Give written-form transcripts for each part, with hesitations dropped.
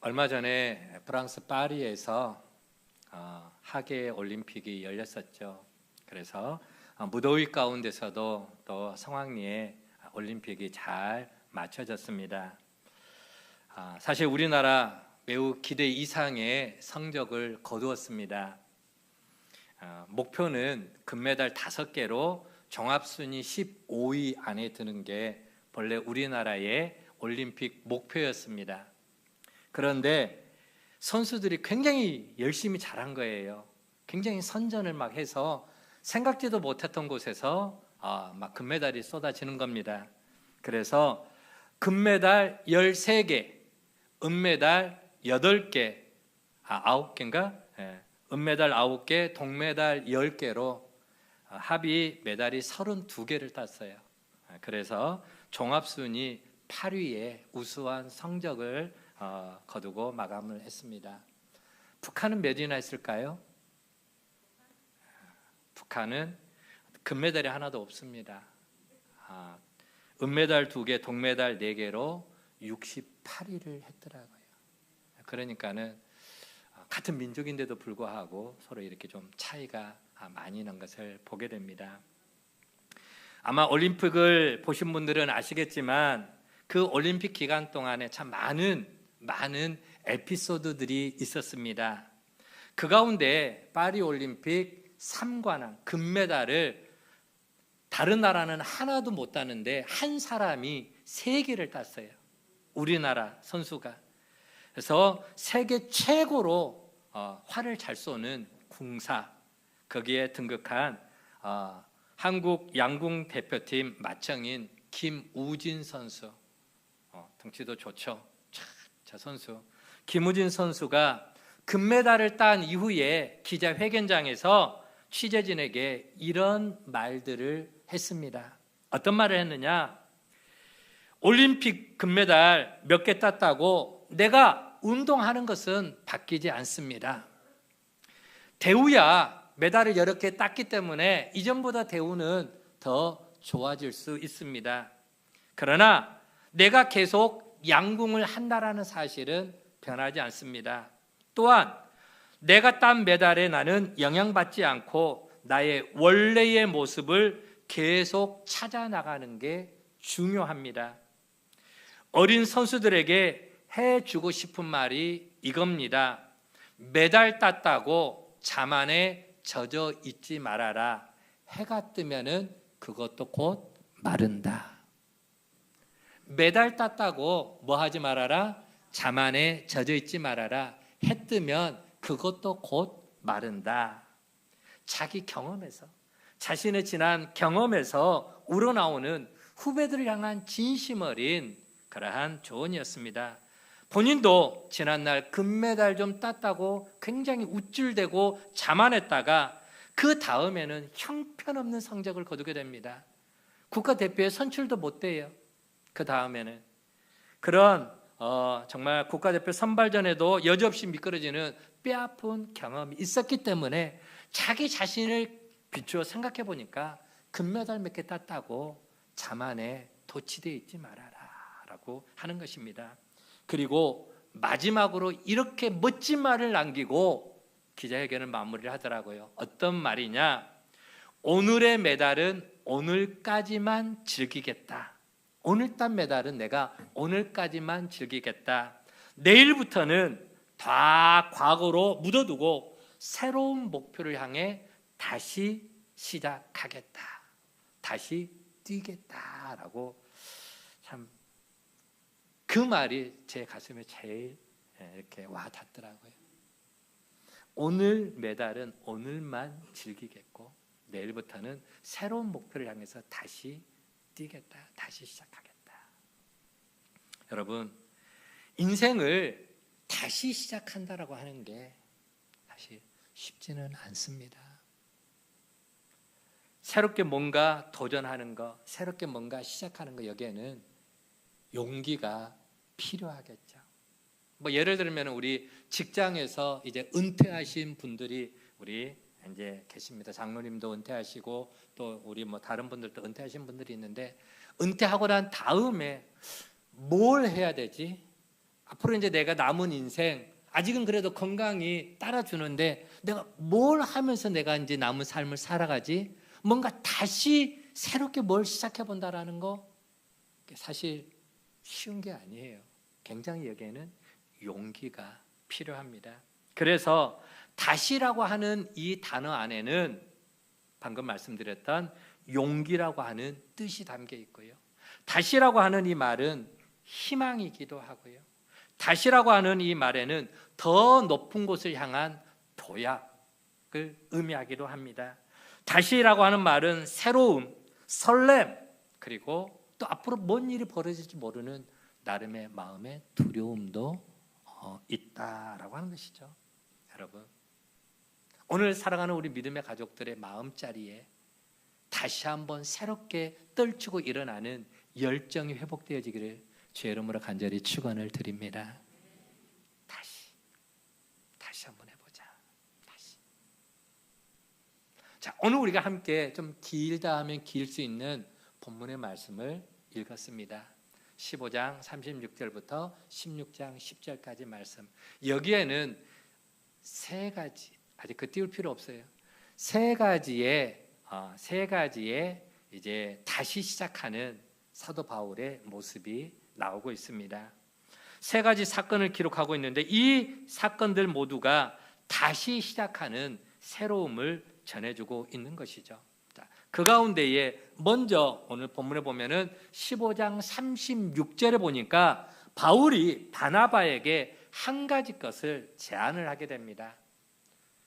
얼마 전에 프랑스 파리에서 하계 올림픽이 열렸었죠. 그래서 무더위 가운데서도 또 성황리에 올림픽이 잘 마쳐졌습니다. 사실 우리나라 매우 기대 이상의 성적을 거두었습니다. 목표는 금메달 5개로 종합순위 15위 안에 드는 게 본래 우리나라의 올림픽 목표였습니다. 그런데 선수들이 굉장히 열심히 잘한 거예요. 굉장히 선전을 막 해서 생각지도 못했던 곳에서 막 금메달이 쏟아지는 겁니다. 그래서 금메달 13개, 은메달 8개, 9개인가? 은메달 9개, 동메달 10개로 합의 메달이 32개를 땄어요. 그래서 종합순위 8위에 우수한 성적을 거두고 마감을 했습니다. 북한은 몇 위나 했을까요? 북한은 금메달이 하나도 없습니다. 은메달 2개, 동메달 4개로 68위를 했더라고요. 그러니까는 같은 민족인데도 불구하고 서로 이렇게 좀 차이가 많이 난 것을 보게 됩니다. 아마 올림픽을 보신 분들은 아시겠지만 그 올림픽 기간 동안에 참 많은 에피소드들이 있었습니다. 그 가운데 파리 올림픽 3관왕 금메달을 다른 나라는 하나도 못 따는데 한 사람이 3개를 땄어요. 우리나라 선수가. 그래서 세계 최고로 활을 잘 쏘는 궁사, 거기에 등극한 한국 양궁 대표팀 마청인 김우진 선수, 덩치도 좋죠. 저 선수 김우진 선수가 금메달을 딴 이후에 기자회견장에서 취재진에게 이런 말들을 했습니다. 어떤 말을 했느냐? 올림픽 금메달 몇 개 땄다고 내가 운동하는 것은 바뀌지 않습니다. 대우야 메달을 여러 개 땄기 때문에 이전보다 대우는 더 좋아질 수 있습니다. 그러나 내가 계속 양궁을 한다라는 사실은 변하지 않습니다. 또한 내가 딴 메달에 나는 영향받지 않고 나의 원래의 모습을 계속 찾아 나가는 게 중요합니다. 어린 선수들에게 해주고 싶은 말이 이겁니다. 메달 땄다고 자만에 젖어 있지 말아라. 해가 뜨면은 그것도 곧 마른다. 메달 땄다고 뭐 하지 말아라? 자만에 젖어 있지 말아라. 해 뜨면 그것도 곧 마른다. 자기 경험에서, 자신의 지난 경험에서 우러나오는 후배들을 향한 진심 어린 그러한 조언이었습니다. 본인도 지난날 금메달 좀 땄다고 굉장히 우쭐대고 자만했다가 그 다음에는 형편없는 성적을 거두게 됩니다. 국가대표에 선출도 못 돼요. 그 다음에는 그런 정말 국가대표 선발전에도 여지없이 미끄러지는 뼈아픈 경험이 있었기 때문에 자기 자신을 비추어 생각해 보니까 금메달 몇 개 땄다고 자만에 도취되어 있지 말아라 라고 하는 것입니다. 그리고 마지막으로 이렇게 멋진 말을 남기고 기자회견을 마무리를 하더라고요. 어떤 말이냐? 오늘의 메달은 오늘까지만 즐기겠다. 오늘 딴 메달은 내가 오늘까지만 즐기겠다. 내일부터는 다 과거로 묻어두고 새로운 목표를 향해 다시 시작하겠다. 다시 뛰겠다라고 참 그 말이 제 가슴에 제일 이렇게 와 닿더라고요. 오늘 메달은 오늘만 즐기겠고 내일부터는 새로운 목표를 향해서 다시 뛰겠다. 다시 시작하겠다. 여러분, 인생을 다시 시작한다라고 하는 게 사실 쉽지는 않습니다. 새롭게 뭔가 도전하는 거, 새롭게 뭔가 시작하는 거, 여기에는 용기가 필요하겠죠. 뭐 예를 들면 우리 직장에서 이제 은퇴하신 분들이 우리 이제 계십니다. 장로님도 은퇴하시고 또 우리 뭐 다른 분들도 은퇴하신 분들이 있는데 은퇴하고 난 다음에 뭘 해야 되지? 앞으로 이제 내가 남은 인생 아직은 그래도 건강이 따라주는데 내가 뭘 하면서 내가 이제 남은 삶을 살아가지? 뭔가 다시 새롭게 뭘 시작해 본다라는 거 사실 쉬운 게 아니에요. 굉장히 여기에는 용기가 필요합니다. 그래서 다시라고 하는 이 단어 안에는 방금 말씀드렸던 용기라고 하는 뜻이 담겨 있고요. 다시라고 하는 이 말은 희망이기도 하고요. 다시라고 하는 이 말에는 더 높은 곳을 향한 도약을 의미하기도 합니다. 다시라고 하는 말은 새로움, 설렘, 그리고 또 앞으로 뭔 일이 벌어질지 모르는 나름의 마음의 두려움도 있다라고 하는 것이죠. 여러분, 오늘 사랑하는 우리 믿음의 가족들의 마음자리에 다시 한번 새롭게 떨치고 일어나는 열정이 회복되어지기를 주의 이름으로 간절히 축원을 드립니다. 다시 한번 해보자. 다시. 자, 오늘 우리가 함께 좀 길다 하면 길 수 있는 본문의 말씀을 읽었습니다. 15장 36절부터 16장 10절까지 말씀. 여기에는 세 가지, 아직 그 띄울 필요 없어요. 세 가지의 이제 다시 시작하는 사도 바울의 모습이 나오고 있습니다. 세 가지 사건을 기록하고 있는데 이 사건들 모두가 다시 시작하는 새로움을 전해주고 있는 것이죠. 그 가운데에 먼저 오늘 본문에 보면은 15장 36절에 보니까 바울이 바나바에게 한 가지 것을 제안을 하게 됩니다.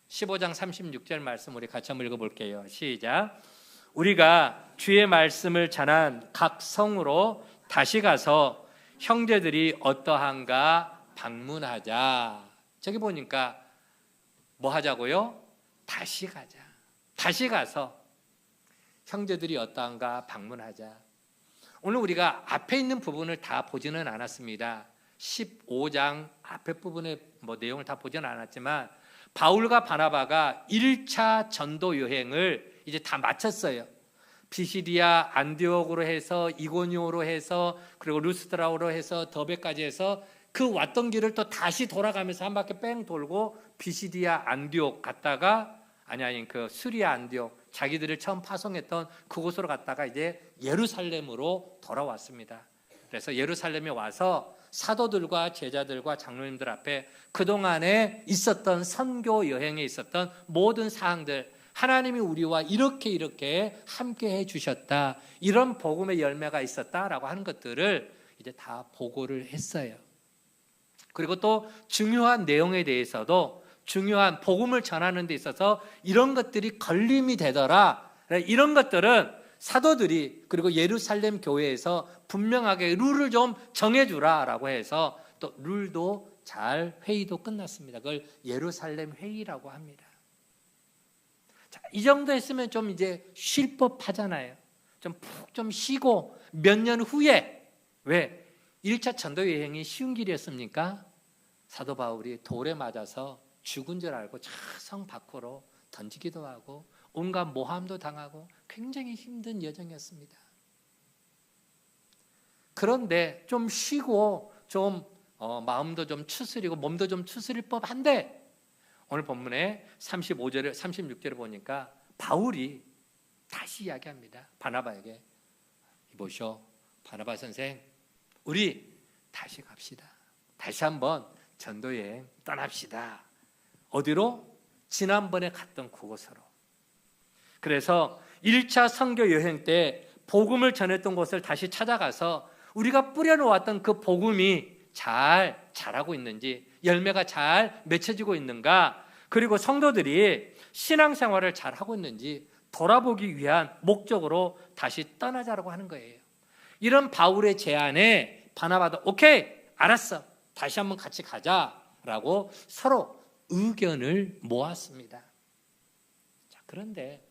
15장 36절 말씀 우리 같이 한번 읽어볼게요. 시작. 우리가 주의 말씀을 전한 각 성으로 다시 가서 형제들이 어떠한가 방문하자. 저기 보니까 뭐 하자고요? 다시 가자. 다시 가서 형제들이 어떠한가 방문하자. 오늘 우리가 앞에 있는 부분을 다 보지는 않았습니다. 15장 앞에 부분의 내용을 다 보지는 않았지만 바울과 바나바가 1차 전도 여행을 이제 다 마쳤어요. 비시디아 안디옥으로 해서 이고니오로 해서 그리고 루스드라로 해서 더베까지 해서 그 왔던 길을 또 다시 돌아가면서 한 바퀴 뺑 돌고 비시디아 안디옥 갔다가 아니 그 수리아 안디옥 자기들을 처음 파송했던 그곳으로 갔다가 이제 예루살렘으로 돌아왔습니다. 그래서 예루살렘에 와서 사도들과 제자들과 장로님들 앞에 그동안에 있었던 선교 여행에 있었던 모든 사항들, 하나님이 우리와 이렇게 함께 해주셨다, 이런 복음의 열매가 있었다라고 하는 것들을 이제 다 보고를 했어요. 그리고 또 중요한 내용에 대해서도 중요한 복음을 전하는 데 있어서 이런 것들이 걸림이 되더라, 이런 것들은 사도들이 그리고 예루살렘 교회에서 분명하게 룰을 좀 정해주라라고 해서 또 룰도 잘 회의도 끝났습니다. 그걸 예루살렘 회의라고 합니다. 자, 이 정도 했으면 좀 이제 쉴 법하잖아요. 좀 푹 좀 쉬고 몇 년 후에, 왜 1차 전도 여행이 쉬운 길이었습니까? 사도 바울이 돌에 맞아서 죽은 줄 알고 성 밖으로 던지기도 하고 온갖 모함도 당하고 굉장히 힘든 여정이었습니다. 그런데 좀 쉬고 좀 마음도 좀 추스리고 몸도 좀 추스릴 법한데 오늘 본문에 35절에 36절에 보니까 바울이 다시 이야기합니다. 바나바에게, 이보시오 바나바 선생, 우리 다시 갑시다. 다시 한번 전도여행 떠납시다. 어디로? 지난번에 갔던 그곳으로. 그래서 1차 선교 여행 때 복음을 전했던 곳을 다시 찾아가서 우리가 뿌려놓았던 그 복음이 잘 자라고 있는지, 열매가 잘 맺혀지고 있는가, 그리고 성도들이 신앙생활을 잘 하고 있는지 돌아보기 위한 목적으로 다시 떠나자라고 하는 거예요. 이런 바울의 제안에 바나바도 오케이, 알았어, 다시 한번 같이 가자라고 서로 의견을 모았습니다. 자, 그런데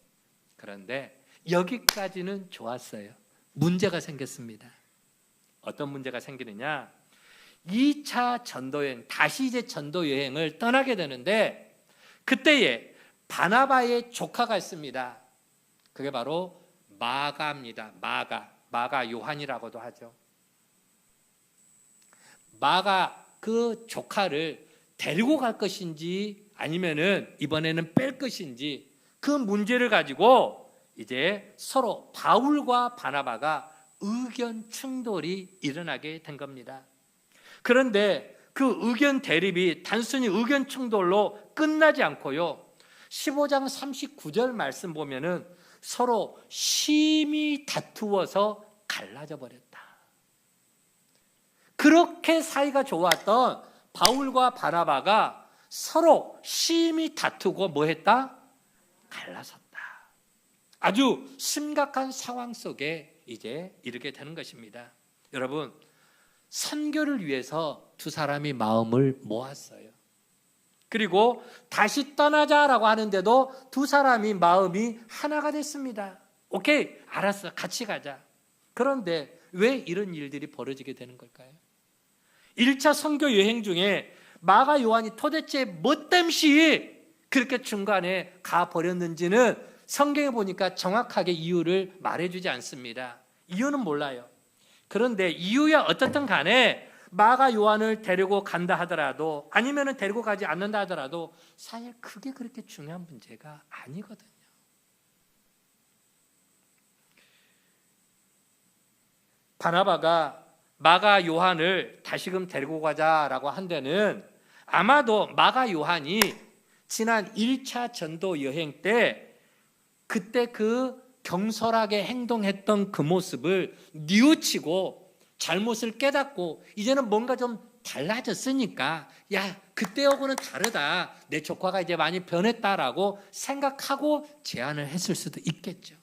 여기까지는 좋았어요. 문제가 생겼습니다. 어떤 문제가 생기느냐? 2차 전도여행, 다시 이제 전도여행을 떠나게 되는데 그때에 바나바의 조카가 있습니다. 그게 바로 마가입니다. 마가 요한이라고도 하죠. 마가 그 조카를 데리고 갈 것인지 아니면은 이번에는 뺄 것인지 그 문제를 가지고 이제 서로 바울과 바나바가 의견 충돌이 일어나게 된 겁니다. 그런데 그 의견 대립이 단순히 의견 충돌로 끝나지 않고요. 15장 39절 말씀 보면은 서로 심히 다투어서 갈라져 버렸다. 그렇게 사이가 좋았던 바울과 바나바가 서로 심히 다투고 뭐 했다? 갈라섰다. 아주 심각한 상황 속에 이제 이르게 되는 것입니다. 여러분, 선교를 위해서 두 사람이 마음을 모았어요. 그리고 다시 떠나자라고 하는데도 두 사람이 마음이 하나가 됐습니다. 오케이, 알았어, 같이 가자. 그런데 왜 이런 일들이 벌어지게 되는 걸까요? 1차 선교 여행 중에 마가 요한이 도대체 뭐 땜시 그렇게 중간에 가버렸는지는 성경에 보니까 정확하게 이유를 말해주지 않습니다. 이유는 몰라요. 그런데 이유야 어떻든 간에 마가 요한을 데리고 간다 하더라도 아니면 데리고 가지 않는다 하더라도 사실 그게 그렇게 중요한 문제가 아니거든요. 바나바가 마가 요한을 다시금 데리고 가자라고 한 데는 아마도 마가 요한이 지난 1차 전도 여행 때 그때 그 경솔하게 행동했던 그 모습을 뉘우치고 잘못을 깨닫고 이제는 뭔가 좀 달라졌으니까 야, 그때하고는 다르다. 내 조카가 이제 많이 변했다라고 생각하고 제안을 했을 수도 있겠죠.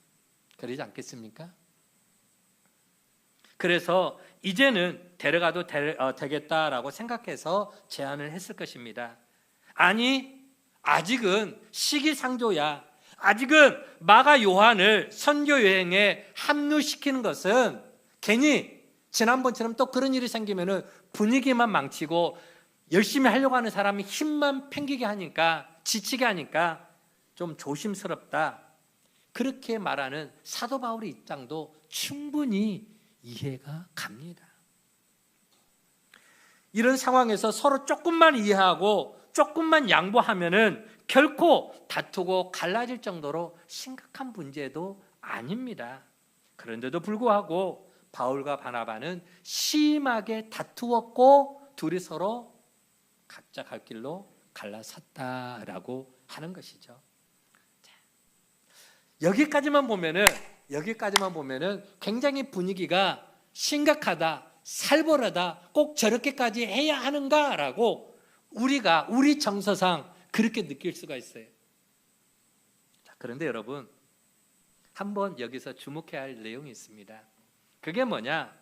그러지 않겠습니까? 그래서 이제는 데려가도 되겠다라고 생각해서 제안을 했을 것입니다. 아니, 아직은 시기상조야. 아직은 마가 요한을 선교 여행에 합류시키는 것은 괜히 지난번처럼 또 그런 일이 생기면은 분위기만 망치고 열심히 하려고 하는 사람이 힘만 팽기게 하니까 지치게 하니까 좀 조심스럽다. 그렇게 말하는 사도 바울의 입장도 충분히 이해가 갑니다. 이런 상황에서 서로 조금만 이해하고 조금만 양보하면은 결코 다투고 갈라질 정도로 심각한 문제도 아닙니다. 그런데도 불구하고 바울과 바나바는 심하게 다투었고 둘이 서로 각자 갈 길로 갈라섰다라고 하는 것이죠. 여기까지만 보면은 굉장히 분위기가 심각하다, 살벌하다, 꼭 저렇게까지 해야 하는가라고 우리 정서상 그렇게 느낄 수가 있어요. 자, 그런데 여러분, 한번 여기서 주목해야 할 내용이 있습니다. 그게 뭐냐?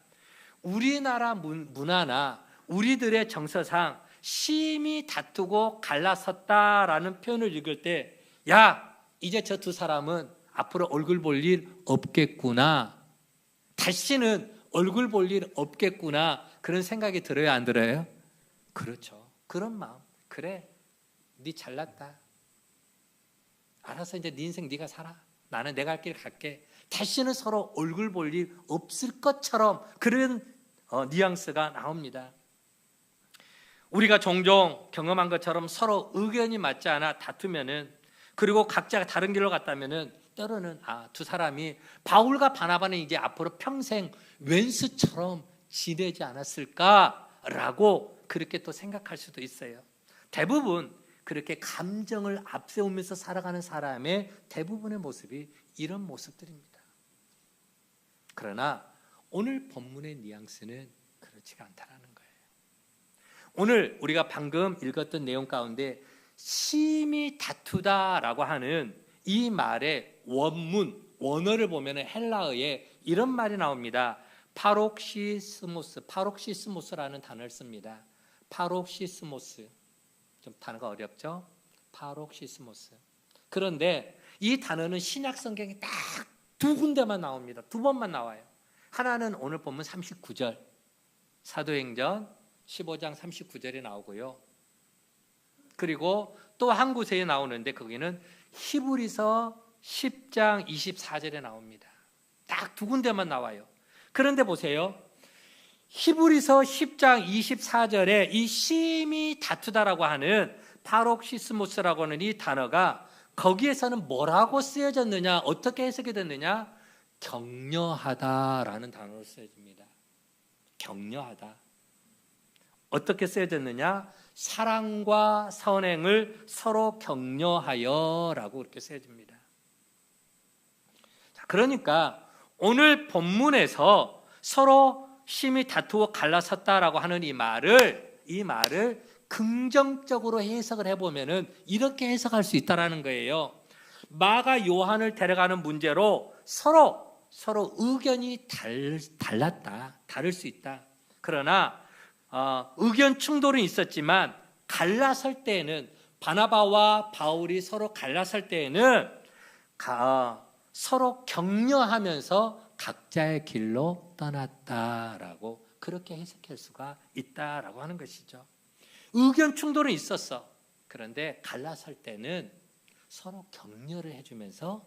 우리나라 문화나 우리들의 정서상 심히 다투고 갈라섰다라는 표현을 읽을 때, 야, 이제 저 두 사람은 앞으로 얼굴 볼 일 없겠구나. 다시는 얼굴 볼 일 없겠구나. 그런 생각이 들어요, 안 들어요? 그렇죠. 그런 마음. 그래, 네 잘났다. 알아서 이제 네 인생 네가 살아. 나는 내가 할 길 갈게. 다시는 서로 얼굴 볼 일 없을 것처럼 그런 뉘앙스가 나옵니다. 우리가 종종 경험한 것처럼 서로 의견이 맞지 않아 다투면은, 그리고 각자가 다른 길로 갔다면은 때로는 두 사람이 바울과 바나바는 이제 앞으로 평생 왼수처럼 지내지 않았을까라고 그렇게 또 생각할 수도 있어요. 대부분 그렇게 감정을 앞세우면서 살아가는 사람의 대부분의 모습이 이런 모습들입니다. 그러나 오늘 본문의 뉘앙스는 그렇지가 않다는 거예요. 오늘 우리가 방금 읽었던 내용 가운데 심히 다투다라고 하는 이 말의 원어를 보면 헬라어에 이런 말이 나옵니다. 파록시스모스라는 단어를 씁니다. 파록시스모스. 좀 단어가 어렵죠? 파록시스모스. 그런데 이 단어는 신약 성경에 딱 두 군데만 나옵니다. 두 번만 나와요. 하나는 오늘 본문 39절, 사도행전 15장 39절에 나오고요. 그리고 또 한 곳에 나오는데 거기는 히브리서 10장 24절에 나옵니다. 딱 두 군데만 나와요. 그런데 보세요. 히브리서 10장 24절에 이 심히 다투다라고 하는 파록시스모스라고 하는 이 단어가 거기에서는 뭐라고 쓰여졌느냐, 어떻게 해석이 됐느냐? 격려하다라는 단어로 쓰여집니다. 격려하다. 어떻게 쓰여졌느냐? 사랑과 선행을 서로 격려하여라고 이렇게 쓰여집니다. 자, 그러니까 오늘 본문에서 서로 심히 다투어 갈라섰다라고 하는 이 말을 긍정적으로 해석을 해보면은 이렇게 해석할 수 있다라는 거예요. 마가 요한을 데려가는 문제로 서로 의견이 달랐다, 다를 수 있다. 그러나 의견 충돌은 있었지만 갈라설 때에는, 바나바와 바울이 서로 갈라설 때에는 서로 격려하면서 각자의 길로 떠났다라고 그렇게 해석할 수가 있다라고 하는 것이죠. 의견 충돌은 있었어. 그런데 갈라설 때는 서로 격려를 해주면서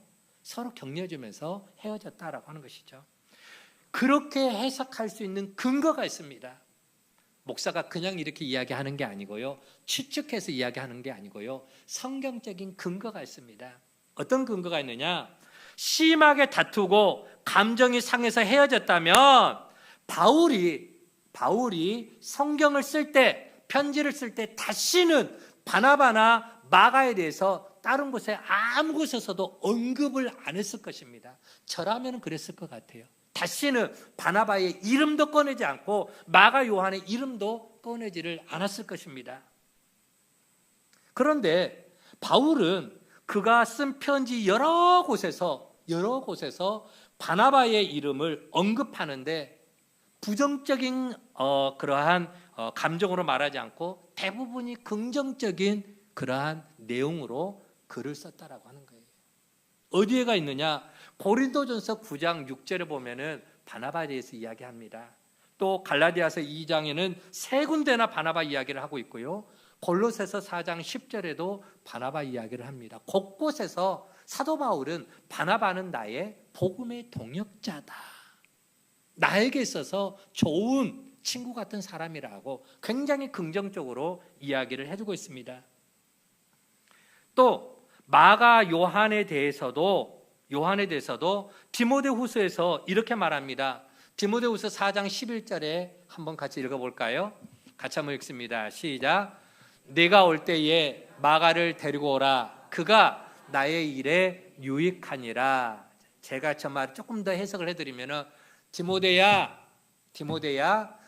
헤어졌다라고 하는 것이죠. 그렇게 해석할 수 있는 근거가 있습니다. 목사가 그냥 이렇게 이야기하는 게 아니고요, 추측해서 이야기하는 게 아니고요, 성경적인 근거가 있습니다. 어떤 근거가 있느냐? 심하게 다투고 감정이 상해서 헤어졌다면 바울이 성경을 쓸 때, 편지를 쓸 때 다시는 바나바나 마가에 대해서 다른 곳에 아무 곳에서도 언급을 안 했을 것입니다. 저라면 그랬을 것 같아요. 다시는 바나바의 이름도 꺼내지 않고 마가 요한의 이름도 꺼내지를 않았을 것입니다. 그런데 바울은 그가 쓴 편지 여러 곳에서 바나바의 이름을 언급하는데 부정적인 그러한 감정으로 말하지 않고 대부분이 긍정적인 그러한 내용으로 글을 썼다라고 하는 거예요. 어디에가 있느냐? 고린도전서 9장 6절에 보면은 바나바에 대해서 이야기합니다. 또 갈라디아서 2장에는 세 군데나 바나바 이야기를 하고 있고요. 골로새서 4장 10절에도 바나바 이야기를 합니다. 곳곳에서 사도 바울은 바나바는 나의 복음의 동역자다, 나에게 있어서 좋은 친구 같은 사람이라고 굉장히 긍정적으로 이야기를 해주고 있습니다. 또 마가 요한에 대해서도 디모데후서에서 이렇게 말합니다. 디모데후서 4장 11절에 한번 같이 읽어볼까요? 같이 한번 읽습니다. 시작. 내가 올 때에 마가를 데리고 오라. 그가 나의 일에 유익하니라. 제가 저 말 조금 더 해석을 해드리면은, 디모데야,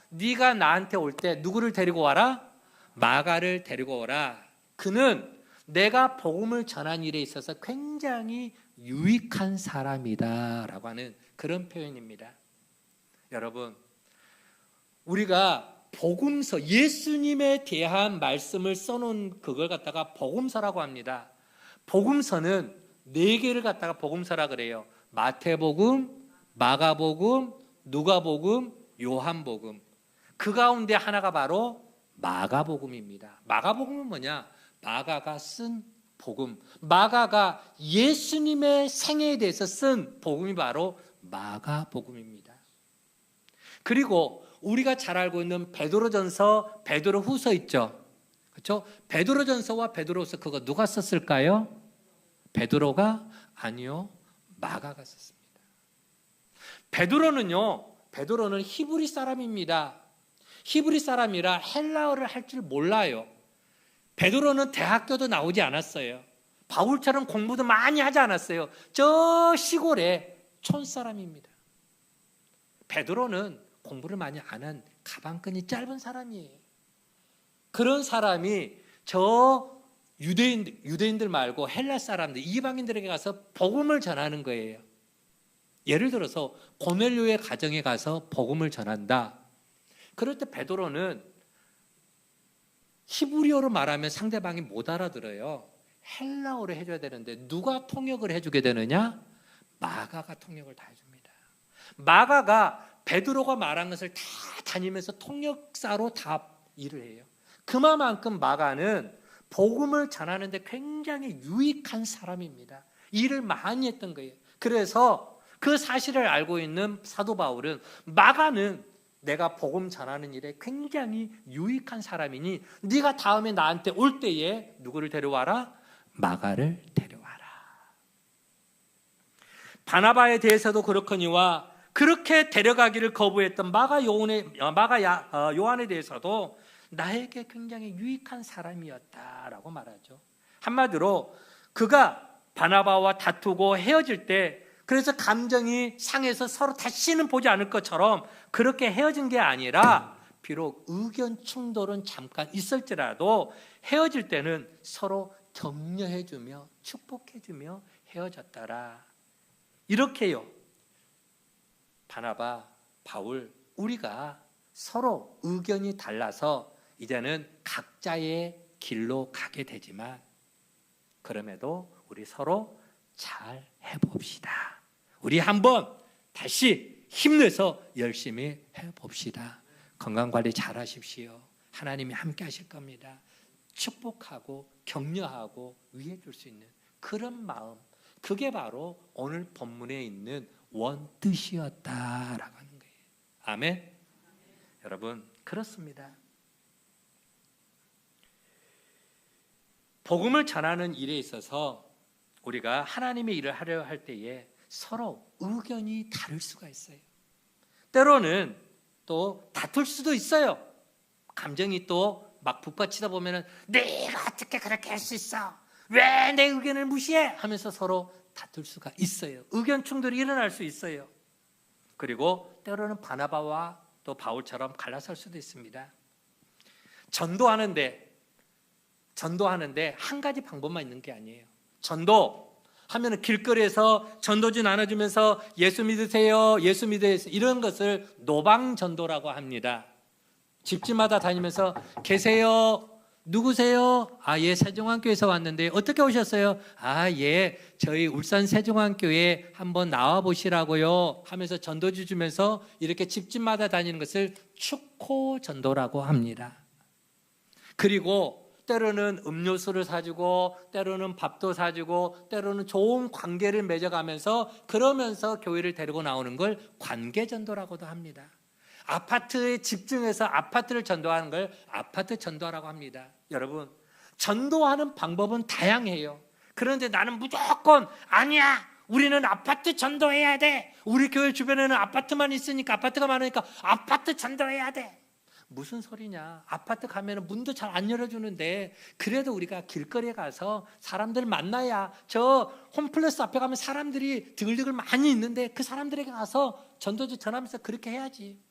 네가 나한테 올 때 누구를 데리고 와라? 마가를 데리고 오라. 그는 내가 복음을 전한 일에 있어서 굉장히 유익한 사람이다라고 하는 그런 표현입니다. 여러분, 우리가 복음서, 예수님에 대한 말씀을 써놓은 그걸 갖다가 복음서라고 합니다. 복음서는 4개를 갖다가 복음서라 그래요. 마태복음, 마가복음, 누가복음, 요한복음. 그 가운데 하나가 바로 마가복음입니다. 마가복음은 뭐냐? 마가가 쓴 복음, 마가가 예수님의 생애에 대해서 쓴 복음이 바로 마가복음입니다. 그리고 우리가 잘 알고 있는 베드로전서, 베드로후서 있죠. 그렇죠? 베드로전서와 베드로후서 그거 누가 썼을까요? 베드로가? 아니요, 마가가 썼습니다. 베드로는 히브리 사람입니다. 히브리 사람이라 헬라어를 할 줄 몰라요. 베드로는 대학교도 나오지 않았어요. 바울처럼 공부도 많이 하지 않았어요. 저 시골의 촌사람입니다. 베드로는 공부를 많이 안 한 가방끈이 짧은 사람이에요. 그런 사람이 저 유대인들 말고 헬라 사람들, 이방인들에게 가서 복음을 전하는 거예요. 예를 들어서 고넬료의 가정에 가서 복음을 전한다. 그럴 때 베드로는 히브리어로 말하면 상대방이 못 알아들어요. 헬라어로 해줘야 되는데 누가 통역을 해주게 되느냐? 마가가 통역을 다 해줍니다. 마가가 베드로가 말한 것을 다 다니면서 통역사로 다 일을 해요. 그만큼 마가는 복음을 전하는데 굉장히 유익한 사람입니다. 일을 많이 했던 거예요. 그래서 그 사실을 알고 있는 사도 바울은 마가는 내가 복음 전하는 일에 굉장히 유익한 사람이니 네가 다음에 나한테 올 때에 누구를 데려와라? 마가를 데려와라. 바나바에 대해서도 그렇거니와 그렇게 데려가기를 거부했던 요한에 대해서도 나에게 굉장히 유익한 사람이었다라고 말하죠. 한마디로 그가 바나바와 다투고 헤어질 때 그래서 감정이 상해서 서로 다시는 보지 않을 것처럼 그렇게 헤어진 게 아니라 비록 의견 충돌은 잠깐 있을지라도 헤어질 때는 서로 격려해주며 축복해주며 헤어졌더라. 이렇게요. 바나바, 바울, 우리가 서로 의견이 달라서 이제는 각자의 길로 가게 되지만 그럼에도 우리 서로 잘 해봅시다. 우리 한번 다시 힘내서 열심히 해봅시다. 건강관리 잘 하십시오. 하나님이 함께 하실 겁니다. 축복하고 격려하고 위해줄 수 있는 그런 마음, 그게 바로 오늘 본문에 있는 원뜻이었다라고 하는 거예요. 아멘. 여러분, 그렇습니다. 복음을 전하는 일에 있어서 우리가 하나님의 일을 하려 할 때에 서로 의견이 다를 수가 있어요. 때로는 또 다툴 수도 있어요. 감정이 또 막 북받치다 보면은 내가 어떻게 그렇게 할 수 있어? 왜 내 의견을 무시해? 하면서 서로 다툴 수가 있어요. 의견 충돌이 일어날 수 있어요. 그리고 때로는 바나바와 또 바울처럼 갈라설 수도 있습니다. 전도하는데 한 가지 방법만 있는 게 아니에요. 전도 하면은 길거리에서 전도지 나눠주면서 예수 믿으세요, 예수 믿으세요 이런 것을 노방 전도라고 합니다. 집집마다 다니면서 계세요? 누구세요? 예, 세종안교에서 왔는데 어떻게 오셨어요? 예, 저희 울산 세종안교에 한번 나와 보시라고요 하면서 전도지 주면서 이렇게 집집마다 다니는 것을 축호 전도라고 합니다. 그리고 때로는 음료수를 사주고 때로는 밥도 사주고 때로는 좋은 관계를 맺어가면서 그러면서 교회를 데리고 나오는 걸 관계전도라고도 합니다. 아파트에 집중해서 아파트를 전도하는 걸 아파트 전도라고 합니다. 여러분, 전도하는 방법은 다양해요. 그런데 나는 무조건 아니야, 우리는 아파트 전도해야 돼, 우리 교회 주변에는 아파트만 있으니까 아파트가 많으니까 아파트 전도해야 돼. 무슨 소리냐? 아파트 가면 문도 잘 안 열어주는데 그래도 우리가 길거리에 가서 사람들 만나야, 저 홈플러스 앞에 가면 사람들이 드글드글 많이 있는데 그 사람들에게 가서 전도지 전하면서 그렇게 해야지.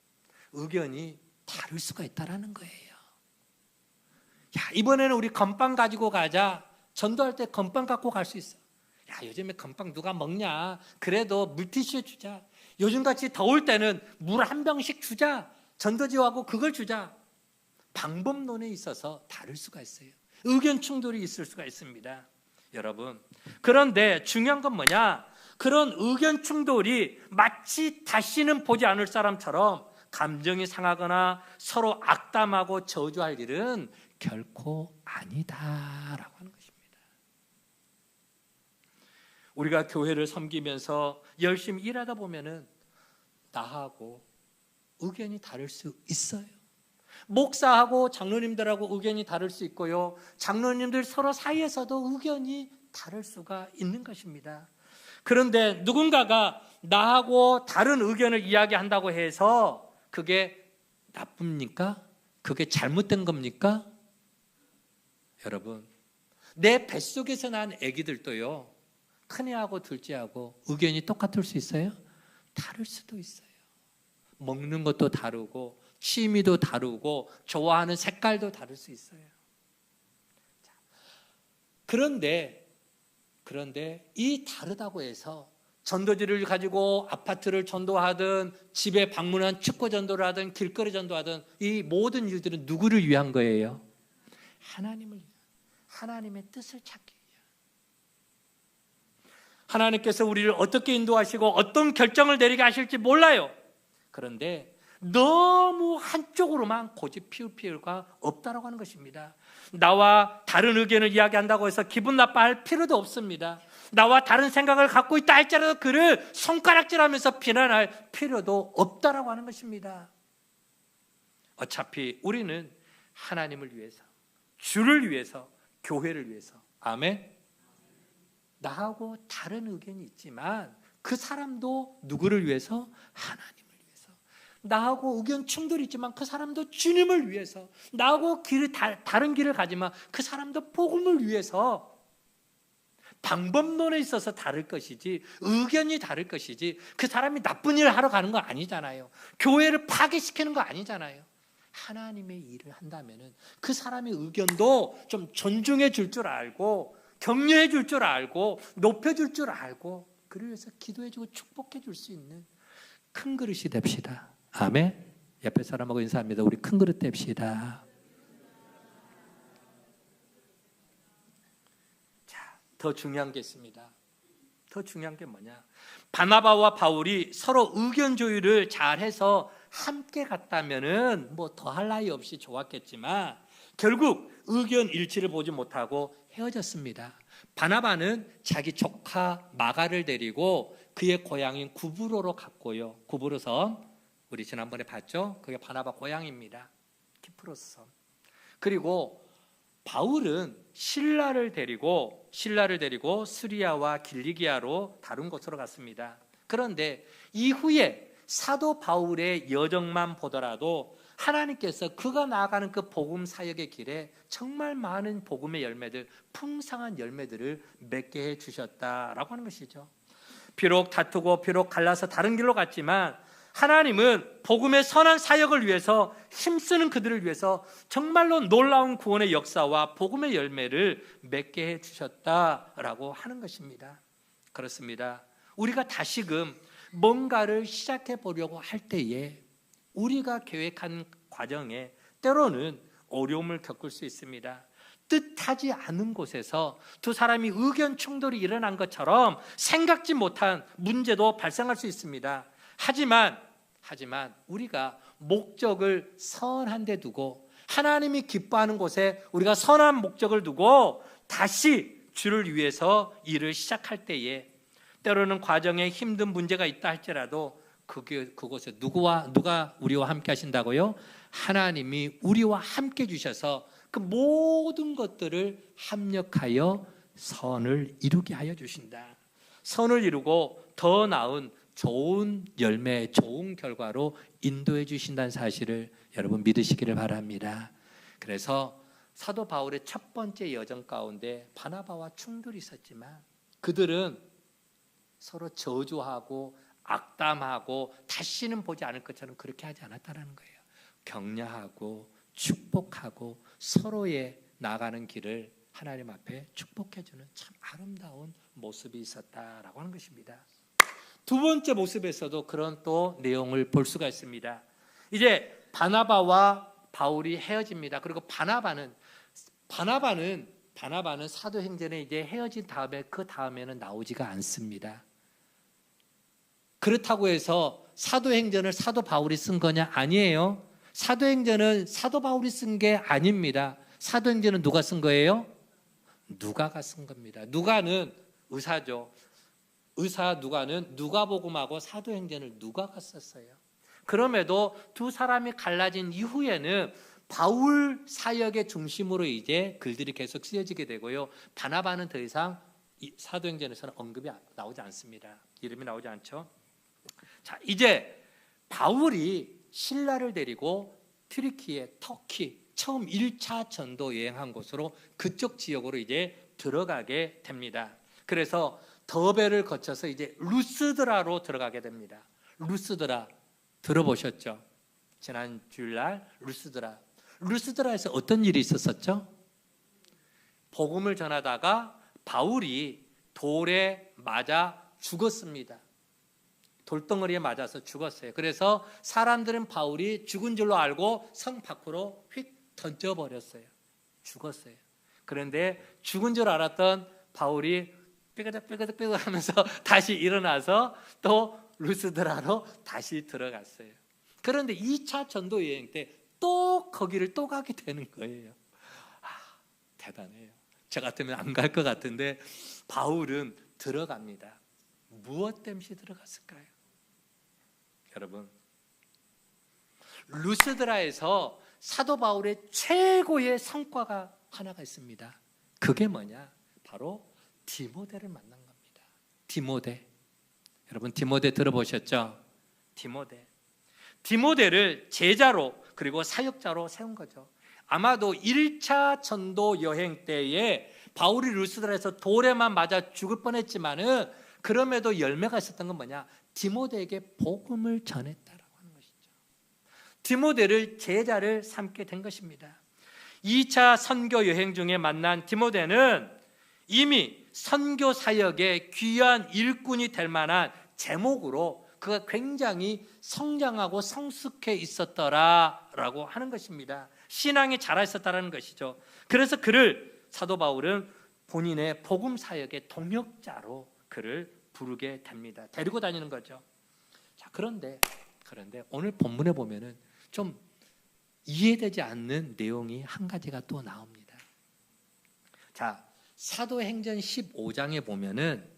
의견이 다를 수가 있다는 거예요. 이번에는 우리 건빵 가지고 가자. 전도할 때 건빵 갖고 갈 수 있어. 요즘에 건빵 누가 먹냐? 그래도 물티슈 주자. 요즘같이 더울 때는 물 한 병씩 주자. 전도지하고 그걸 주자. 방법론에 있어서 다를 수가 있어요. 의견 충돌이 있을 수가 있습니다. 여러분, 그런데 중요한 건 뭐냐? 그런 의견 충돌이 마치 다시는 보지 않을 사람처럼 감정이 상하거나 서로 악담하고 저주할 일은 결코 아니다라고 하는 것입니다. 우리가 교회를 섬기면서 열심히 일하다 보면은 나하고 의견이 다를 수 있어요. 목사하고 장로님들하고 의견이 다를 수 있고요. 장로님들 서로 사이에서도 의견이 다를 수가 있는 것입니다. 그런데 누군가가 나하고 다른 의견을 이야기한다고 해서 그게 나쁩니까? 그게 잘못된 겁니까? 여러분, 내 뱃속에서 난 아기들도요, 큰애하고 둘째하고 의견이 똑같을 수 있어요? 다를 수도 있어요. 먹는 것도 다르고 취미도 다르고 좋아하는 색깔도 다를 수 있어요. 그런데 이 다르다고 해서 전도지를 가지고 아파트를 전도하든 집에 방문한 축구 전도를 하든 길거리 전도하든 이 모든 일들은 누구를 위한 거예요? 하나님을 위한, 하나님의 뜻을 찾기 위한. 하나님께서 우리를 어떻게 인도하시고 어떤 결정을 내리게 하실지 몰라요. 그런데 너무 한쪽으로만 고집 피울 필요가 없다라고 하는 것입니다. 나와 다른 의견을 이야기한다고 해서 기분 나빠할 필요도 없습니다. 나와 다른 생각을 갖고 있다 할지라도 그를 손가락질하면서 비난할 필요도 없다라고 하는 것입니다. 어차피 우리는 하나님을 위해서, 주를 위해서, 교회를 위해서. 아멘. 나하고 다른 의견이 있지만 그 사람도 누구를 위해서? 하나님을 위해서. 나하고 의견 충돌이 있지만 그 사람도 주님을 위해서. 나하고 다른 길을 가지만 그 사람도 복음을 위해서. 방법론에 있어서 다를 것이지, 의견이 다를 것이지, 그 사람이 나쁜 일을 하러 가는 거 아니잖아요. 교회를 파괴시키는 거 아니잖아요. 하나님의 일을 한다면은 그 사람의 의견도 좀 존중해 줄 줄 알고, 격려해 줄 줄 알고, 높여 줄 줄 알고, 그를 위해서 기도해 주고 축복해 줄 수 있는 큰 그릇이 됩시다. 아멘. 옆에 사람하고 인사합니다. 우리 큰 그릇 됩시다. 자, 더 중요한 게 있습니다. 더 중요한 게 뭐냐? 바나바와 바울이 서로 의견 조율을 잘해서 함께 갔다면은 뭐 더할 나위 없이 좋았겠지만 결국 의견 일치를 보지 못하고 헤어졌습니다. 바나바는 자기 조카 마가를 데리고 그의 고향인 구브로로 갔고요. 구브로 섬, 우리 지난번에 봤죠? 그게 바나바 고향입니다. 키프로스 섬. 그리고 바울은 신라를 데리고 스리아와 길리기아로 다른 곳으로 갔습니다. 그런데 이후에 사도 바울의 여정만 보더라도 하나님께서 그가 나아가는 그 복음 사역의 길에 정말 많은 복음의 열매들, 풍성한 열매들을 맺게 해 주셨다라고 하는 것이죠. 비록 다투고 비록 갈라서 다른 길로 갔지만 하나님은 복음의 선한 사역을 위해서 힘쓰는 그들을 위해서 정말로 놀라운 구원의 역사와 복음의 열매를 맺게 해 주셨다라고 하는 것입니다. 그렇습니다. 우리가 다시금 뭔가를 시작해 보려고 할 때에 우리가 계획한 과정에 때로는 어려움을 겪을 수 있습니다. 뜻하지 않은 곳에서 두 사람이 의견 충돌이 일어난 것처럼 생각지 못한 문제도 발생할 수 있습니다. 하지만 우리가 목적을 선한 데 두고 하나님이 기뻐하는 곳에 우리가 선한 목적을 두고 다시 주를 위해서 일을 시작할 때에 때로는 과정에 힘든 문제가 있다 할지라도 그곳에 누가 우리와 함께 하신다고요? 하나님이 우리와 함께 주셔서 그 모든 것들을 합력하여 선을 이루게 하여 주신다. 선을 이루고 더 나은 좋은 열매, 좋은 결과로 인도해 주신다는 사실을 여러분 믿으시기를 바랍니다. 그래서 사도 바울의 첫 번째 여정 가운데 바나바와 충돌이 있었지만 그들은 서로 저주하고 악담하고 다시는 보지 않을 것처럼 그렇게 하지 않았다는 거예요. 격려하고 축복하고 서로의 나가는 길을 하나님 앞에 축복해주는 참 아름다운 모습이 있었다라고 하는 것입니다. 두 번째 모습에서도 그런 또 내용을 볼 수가 있습니다. 이제 바나바와 바울이 헤어집니다. 그리고 바나바는 사도행전에 이제 헤어진 다음에 그 다음에는 나오지가 않습니다. 그렇다고 해서 사도행전을 사도 바울이 쓴 거냐? 아니에요. 사도행전은 사도 바울이 쓴 게 아닙니다. 사도행전은 누가 쓴 거예요? 누가가 쓴 겁니다. 누가는 의사죠. 의사 누가는 누가복음하고 사도행전을 누가가 썼어요. 그럼에도 두 사람이 갈라진 이후에는 바울 사역의 중심으로 이제 글들이 계속 쓰여지게 되고요. 바나바는 더 이상 사도행전에서는 언급이 나오지 않습니다. 이름이 나오지 않죠. 자, 이제 바울이 신라를 데리고 튀르키예, 터키 처음 1차 전도 여행한 곳으로 그쪽 지역으로 이제 들어가게 됩니다. 그래서 더베를 거쳐서 이제 루스드라로 들어가게 됩니다. 루스드라 들어보셨죠? 지난 주일날 루스드라에서 어떤 일이 있었었죠? 복음을 전하다가 바울이 돌에 맞아 죽었습니다. 돌덩어리에 맞아서 죽었어요. 그래서 사람들은 바울이 죽은 줄로 알고 성 밖으로 휙 던져버렸어요. 죽었어요. 그런데 죽은 줄 알았던 바울이 삐그덕 하면서 다시 일어나서 또 루스드라로 다시 들어갔어요. 그런데 2차 전도 여행 때 또 거기를 또 가게 되는 거예요. 대단해요. 저 같으면 안 갈 것 같은데 바울은 들어갑니다. 무엇 때문에 들어갔을까요? 여러분, 루스드라에서 사도 바울의 최고의 성과가 하나가 있습니다. 그게 뭐냐? 바로 디모데를 만난 겁니다. 디모데. 여러분 디모데 들어보셨죠? 디모데를 제자로 그리고 사역자로 세운 거죠. 아마도 1차 전도 여행 때에 바울이 루스드라에서 돌에만 맞아 죽을 뻔했지만은 그럼에도 열매가 있었던 건 뭐냐? 디모데에게 복음을 전했다라고 하는 것이죠. 디모데를 제자를 삼게 된 것입니다. 2차 선교 여행 중에 만난 디모데는 이미 선교 사역의 귀한 일꾼이 될 만한 제목으로 그가 굉장히 성장하고 성숙해 있었더라라고 하는 것입니다. 신앙이 자라 있었다라는 것이죠. 그래서 그를 사도 바울은 본인의 복음 사역의 동역자로 그를 부르게 됩니다. 데리고 다니는 거죠. 자, 그런데 오늘 본문에 보면은 좀 이해되지 않는 내용이 한 가지가 또 나옵니다. 자, 사도행전 15장에 보면은